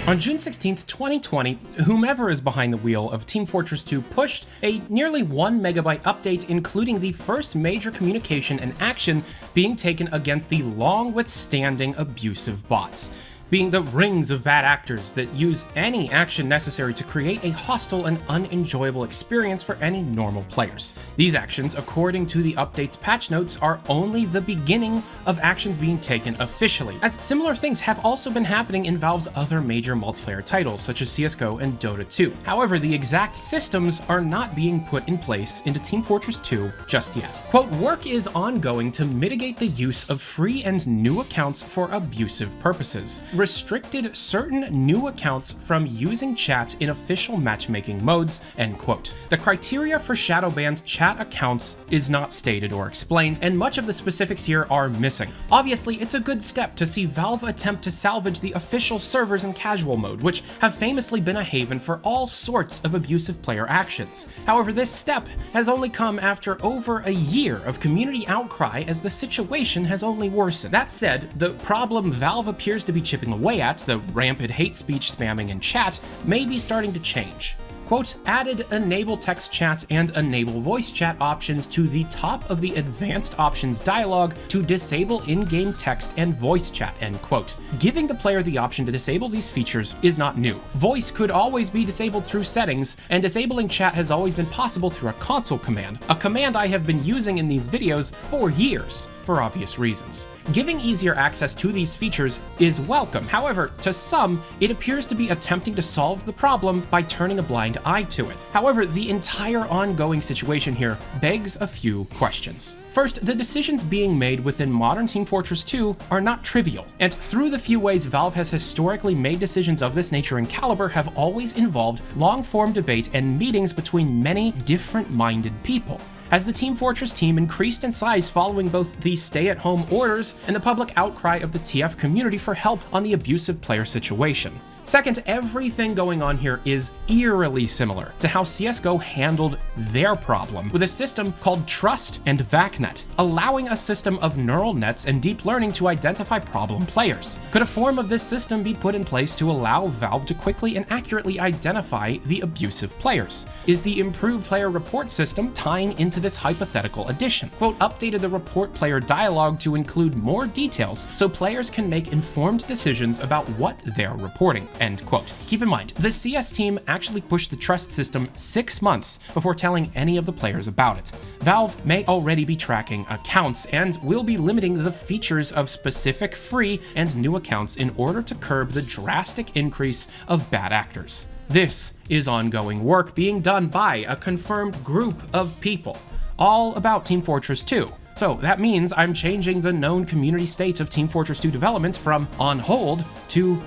On June 16th, 2020, whomever is behind the wheel of Team Fortress 2 pushed a nearly 1 megabyte update, including the first major communication and action being taken against the long-withstanding abusive bots, being the rings of bad actors that use any action necessary to create a hostile and unenjoyable experience for any normal players. These actions, according to the update's patch notes, are only the beginning of actions being taken officially, as similar things have also been happening in Valve's other major multiplayer titles, such as CSGO and Dota 2. However, the exact systems are not being put in place into Team Fortress 2 just yet. Quote, work is ongoing to mitigate the use of free and new accounts for abusive purposes. Restricted certain new accounts from using chat in official matchmaking modes, end quote. The criteria for Shadowban chat accounts is not stated or explained, and much of the specifics here are missing. Obviously, it's a good step to see Valve attempt to salvage the official servers in casual mode, which have famously been a haven for all sorts of abusive player actions. However, this step has only come after over a year of community outcry, as the situation has only worsened. That said, the problem Valve appears to be chipping away at, the rampant hate speech spamming in chat, may be starting to change. Quote, added enable text chat and enable voice chat options to the top of the advanced options dialog to disable in-game text and voice chat, end quote. Giving the player the option to disable these features is not new. Voice could always be disabled through settings, and disabling chat has always been possible through a console command, a command I have been using in these videos for years, for obvious reasons. Giving easier access to these features is welcome. However, to some, it appears to be attempting to solve the problem by turning a blind eye to it. However, the entire ongoing situation here begs a few questions. First, the decisions being made within modern Team Fortress 2 are not trivial, and through the few ways Valve has historically made decisions of this nature and caliber have always involved long-form debate and meetings between many different-minded people. As the Team Fortress team increased in size following both the stay-at-home orders and the public outcry of the TF community for help on the abusive player situation. Second, everything going on here is eerily similar to how CSGO handled their problem with a system called Trust and VACnet, allowing a system of neural nets and deep learning to identify problem players. Could a form of this system be put in place to allow Valve to quickly and accurately identify the abusive players? Is the improved player report system tying into this hypothetical addition? Quote, updated the report player dialog to include more details so players can make informed decisions about what they're reporting, end quote. Keep in mind, the CS team actually pushed the Trust system 6 months before telling any of the players about it. Valve may already be tracking accounts and will be limiting the features of specific free and new accounts in order to curb the drastic increase of bad actors. This is ongoing work being done by a confirmed group of people, all about Team Fortress 2. So that means I'm changing the known community state of Team Fortress 2 development from on hold to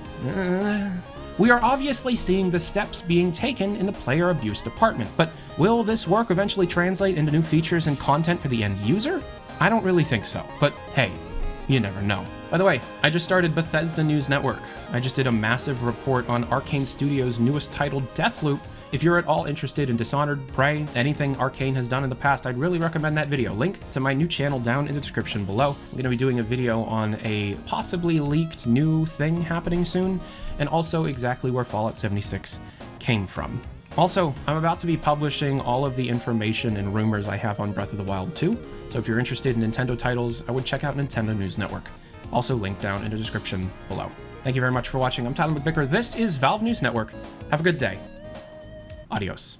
We are obviously seeing the steps being taken in the player abuse department, but will this work eventually translate into new features and content for the end user? I don't really think so, but hey, you never know. By the way, I just started Bethesda News Network. I just did a massive report on Arcane Studios' newest title, Deathloop. If you're at all interested in Dishonored, Prey, anything Arcane has done in the past, I'd really recommend that video. Link to my new channel down in the description below. I'm going to be doing a video on a possibly leaked new thing happening soon, and also exactly where Fallout 76 came from. Also, I'm about to be publishing all of the information and rumors I have on Breath of the Wild 2, so if you're interested in Nintendo titles, I would check out Nintendo News Network. Also linked down in the description below. Thank you very much for watching. I'm Tyler McVicker. This is Valve News Network. Have a good day. Adios.